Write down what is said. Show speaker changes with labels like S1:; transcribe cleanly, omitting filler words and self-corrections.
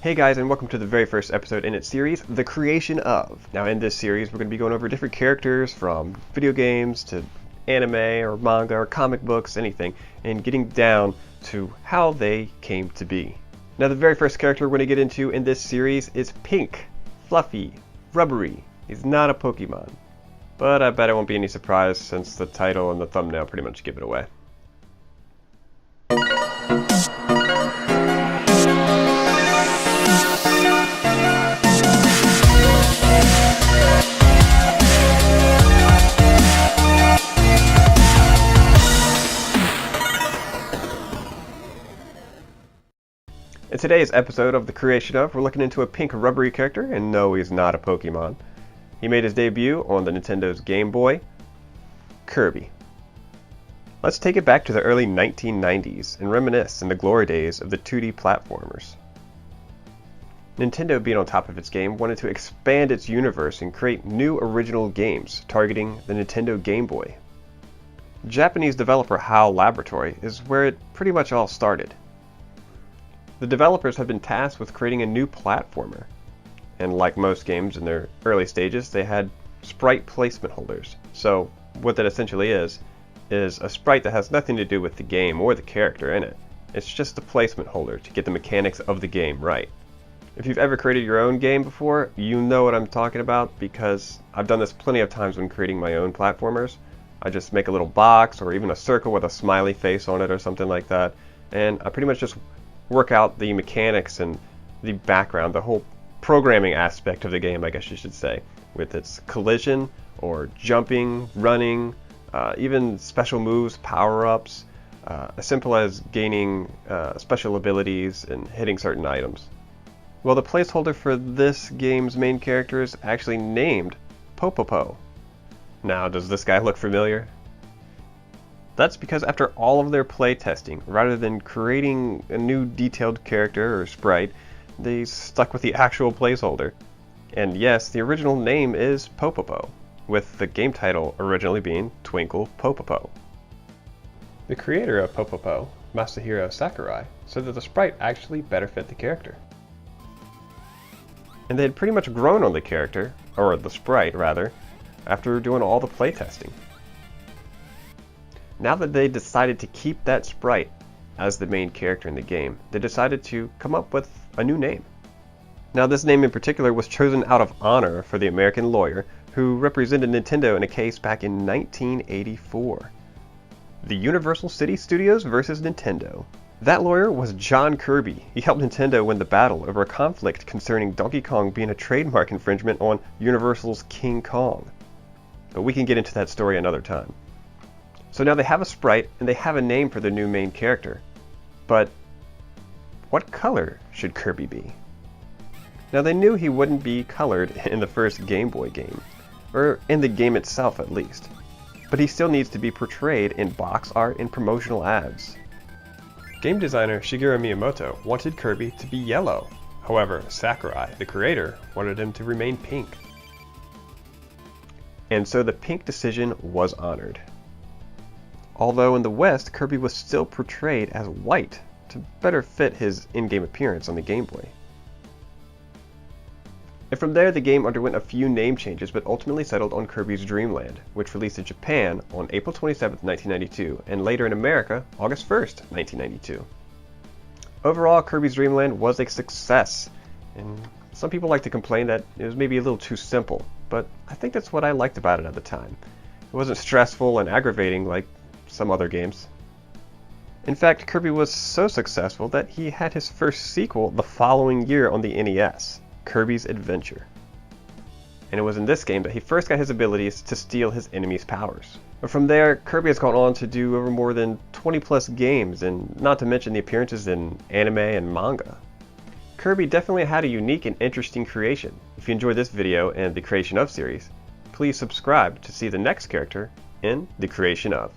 S1: Hey guys, and welcome to the very first episode in its series, The Creation Of. Now in this series, we're going to be going over different characters from video games to anime or manga or comic books, anything, and getting down to how they came to be. Now the very first character we're going to get into in this series is Pink. Fluffy, rubbery. He's not a Pokemon. But I bet it won't be any surprise since the title and the thumbnail pretty much give it away. In today's episode of The Creation Of, we're looking into a pink rubbery character, and no, he's not a Pokemon. He made his debut on the Nintendo's Game Boy, Kirby. Let's take it back to the early 1990s and reminisce in the glory days of the 2D platformers. Nintendo, being on top of its game, wanted to expand its universe and create new original games targeting the Nintendo Game Boy. Japanese developer HAL Laboratory is where it pretty much all started. The developers had been tasked with creating a new platformer, and like most games in their early stages, they had sprite placement holders. So what that essentially is a sprite that has nothing to do with the game or the character in it. It's just a placement holder to get the mechanics of the game right. If you've ever created your own game before, you know what I'm talking about, because I've done this plenty of times when creating my own platformers. I just make a little box or even a circle with a smiley face on it or something like that, and I pretty much just work out the mechanics and the background, the whole programming aspect of the game, I guess you should say, with its collision or jumping, running, even special moves, power-ups, as simple as gaining special abilities and hitting certain items. Well, the placeholder for this game's main character is actually named POPOPO. Now, does this guy look familiar? That's because after all of their play testing, rather than creating a new detailed character or sprite, they stuck with the actual placeholder. And yes, the original name is POPOPO, with the game title originally being TWINKLE POPOPO. The creator of POPOPO, Masahiro Sakurai, said that the sprite actually better fit the character. And they had pretty much grown on the character, or the sprite rather, after doing all the play testing. Now that they decided to keep that sprite as the main character in the game, they decided to come up with a new name. Now this name in particular was chosen out of honor for the American lawyer who represented Nintendo in a case back in 1984. The Universal City Studios versus Nintendo. That lawyer was John Kirby. He helped Nintendo win the battle over a conflict concerning Donkey Kong being a trademark infringement on Universal's King Kong. But we can get into that story another time. So now they have a sprite and they have a name for their new main character. But what color should Kirby be? Now they knew he wouldn't be colored in the first Game Boy game, or in the game itself at least. But he still needs to be portrayed in box art and promotional ads. Game designer Shigeru Miyamoto wanted Kirby to be yellow. However, Sakurai, the creator, wanted him to remain pink. And so the pink decision was honored. Although in the West, Kirby was still portrayed as white to better fit his in-game appearance on the Game Boy. And from there, the game underwent a few name changes, but ultimately settled on Kirby's Dream Land, which released in Japan on April 27, 1992, and later in America, August 1, 1992. Overall, Kirby's Dream Land was a success, and some people like to complain that it was maybe a little too simple, but I think that's what I liked about it at the time. It wasn't stressful and aggravating like some other games. In fact, Kirby was so successful that he had his first sequel the following year on the NES, Kirby's Adventure. And it was in this game that he first got his abilities to steal his enemies' powers. But from there, Kirby has gone on to do over more than 20 plus games, and not to mention the appearances in anime and manga. Kirby definitely had a unique and interesting creation. If you enjoyed this video and the Creation Of series, please subscribe to see the next character in The Creation Of.